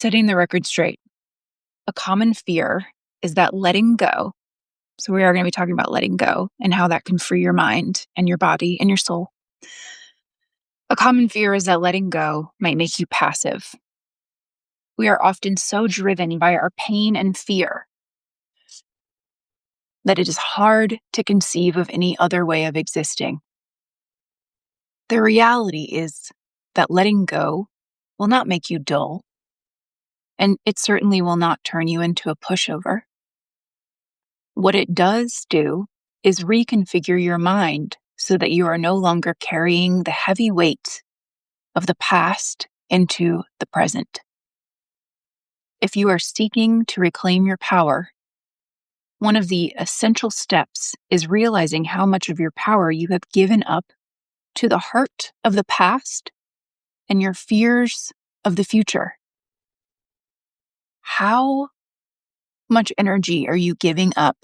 Setting the record straight. A common fear is that letting go, so we are going to be talking about letting go and how that can free your mind and your body and your soul. A common fear is that letting go might make you passive. We are often so driven by our pain and fear that it is hard to conceive of any other way of existing. The reality is that letting go will not make you dull, and it certainly will not turn you into a pushover. What it does do is reconfigure your mind so that you are no longer carrying the heavy weight of the past into the present. If you are seeking to reclaim your power, one of the essential steps is realizing how much of your power you have given up to the hurt of the past and your fears of the future. How much energy are you giving up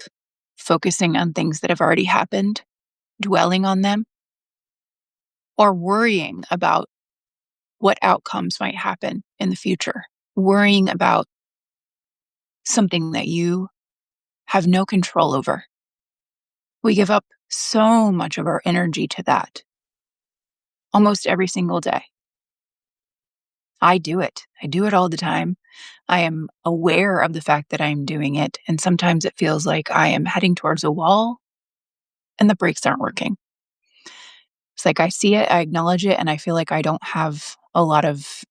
focusing on things that have already happened, dwelling on them, or worrying about what outcomes might happen in the future, worrying about something that you have no control over? We give up so much of our energy to that almost every single day. I do it. I do it all the time. I am aware of the fact that I'm doing it. And sometimes it feels like I am heading towards a wall and the brakes aren't working. It's like I see it, I acknowledge it, and I feel like I don't have a lot of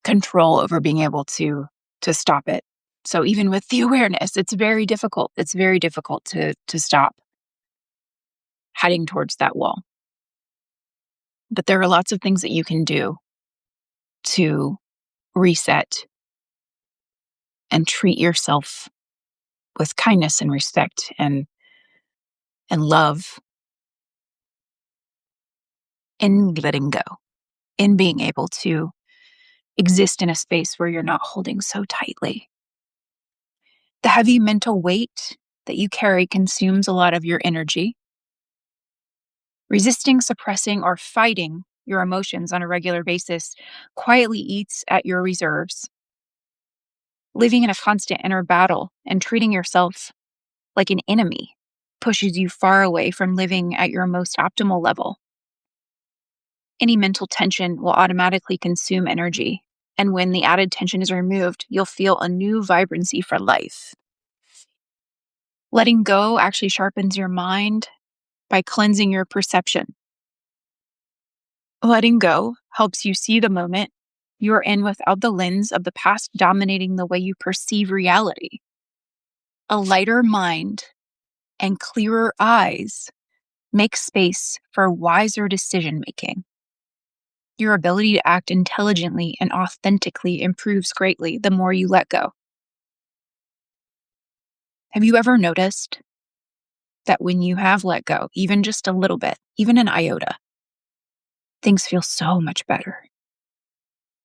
control over being able to stop it. So even with the awareness, it's very difficult. It's very difficult to stop heading towards that wall. But there are lots of things that you can do to reset and treat yourself with kindness and respect and love in letting go, in being able to exist in a space where you're not holding so tightly. The heavy mental weight that you carry consumes a lot of your energy. Resisting, suppressing, or fighting your emotions on a regular basis quietly eats at your reserves. Living in a constant inner battle and treating yourself like an enemy pushes you far away from living at your most optimal level. Any mental tension will automatically consume energy, and when the added tension is removed, you'll feel a new vibrancy for life. Letting go actually sharpens your mind by cleansing your perception. Letting go helps you see the moment you are in without the lens of the past dominating the way you perceive reality. A lighter mind and clearer eyes make space for wiser decision making. Your ability to act intelligently and authentically improves greatly the more you let go. Have you ever noticed that when you have let go, even just a little bit, even an iota, things feel so much better?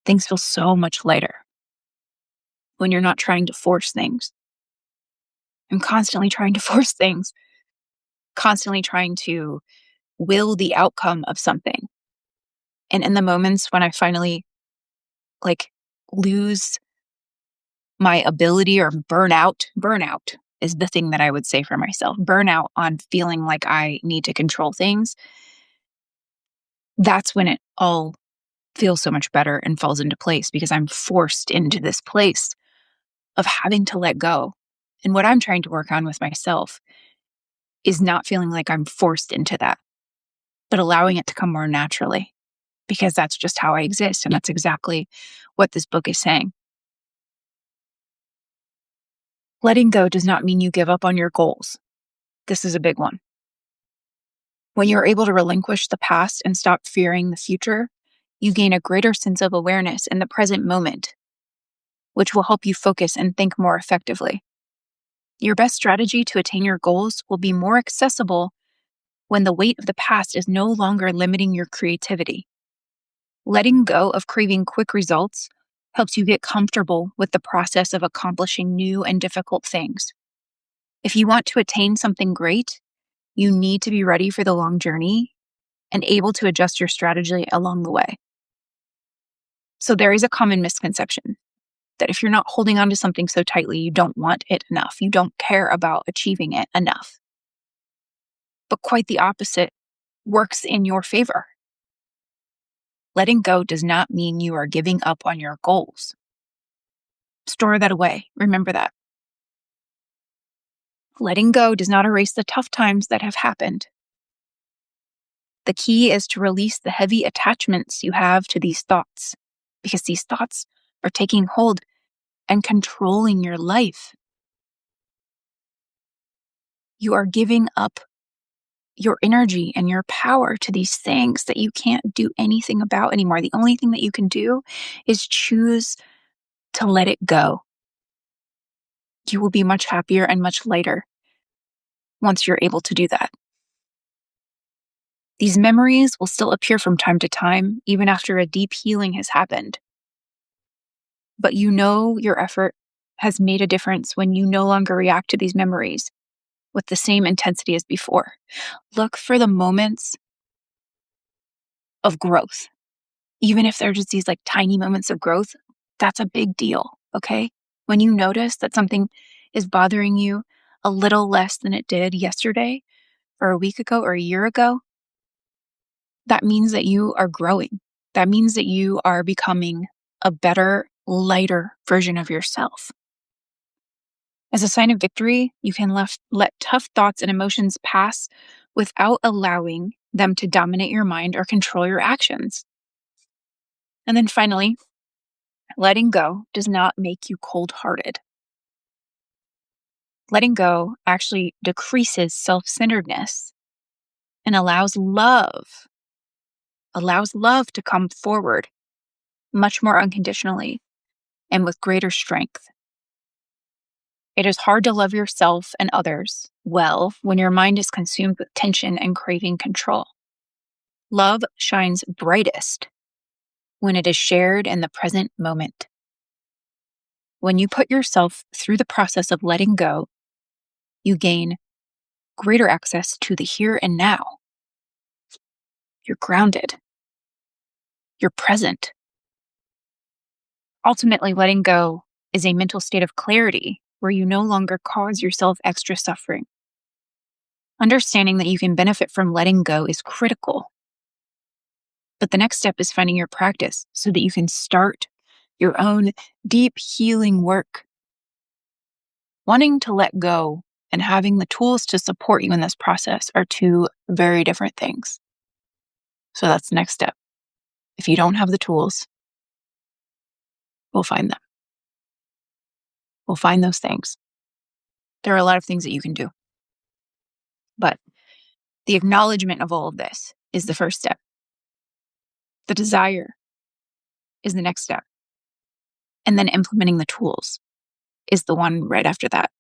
Things feel so much lighter when you're not trying to force things. I'm constantly trying to force things, constantly trying to will the outcome of something. And in the moments when I finally lose my ability or burnout is the thing that I would say for myself. Burnout on feeling like I need to control things. That's when it all feels so much better and falls into place because I'm forced into this place of having to let go. And what I'm trying to work on with myself is not feeling like I'm forced into that, but allowing it to come more naturally because that's just how I exist. And that's exactly what this book is saying. Letting go does not mean you give up on your goals. This is a big one. When you're able to relinquish the past and stop fearing the future, you gain a greater sense of awareness in the present moment, which will help you focus and think more effectively. Your best strategy to attain your goals will be more accessible when the weight of the past is no longer limiting your creativity. Letting go of craving quick results helps you get comfortable with the process of accomplishing new and difficult things. If you want to attain something great, you need to be ready for the long journey and able to adjust your strategy along the way. So there is a common misconception that if you're not holding on to something so tightly, you don't want it enough. You don't care about achieving it enough. But quite the opposite works in your favor. Letting go does not mean you are giving up on your goals. Store that away. Remember that. Letting go does not erase the tough times that have happened. The key is to release the heavy attachments you have to these thoughts, because these thoughts are taking hold and controlling your life. You are giving up your energy and your power to these things that you can't do anything about anymore. The only thing that you can do is choose to let it go. You will be much happier and much lighter once you're able to do that. These memories will still appear from time to time, even after a deep healing has happened. But you know your effort has made a difference when you no longer react to these memories with the same intensity as before. Look for the moments of growth. Even if they're just these like tiny moments of growth, that's a big deal, okay? When you notice that something is bothering you a little less than it did yesterday or a week ago or a year ago, that means that you are growing. That means that you are becoming a better, lighter version of yourself. As a sign of victory, you can let tough thoughts and emotions pass without allowing them to dominate your mind or control your actions. And then finally, letting go does not make you cold-hearted. Letting go actually decreases self-centeredness and allows love to come forward much more unconditionally and with greater strength. It is hard to love yourself and others well when your mind is consumed with tension and craving control. Love shines brightest when it is shared in the present moment. When you put yourself through the process of letting go, you gain greater access to the here and now. You're grounded. You're present. Ultimately, letting go is a mental state of clarity where you no longer cause yourself extra suffering. Understanding that you can benefit from letting go is critical. But the next step is finding your practice so that you can start your own deep healing work. Wanting to let go and having the tools to support you in this process are two very different things. So that's the next step. If you don't have the tools, we'll find them. We'll find those things. There are a lot of things that you can do. But the acknowledgement of all of this is the first step. The desire is the next step. And then implementing the tools is the one right after that.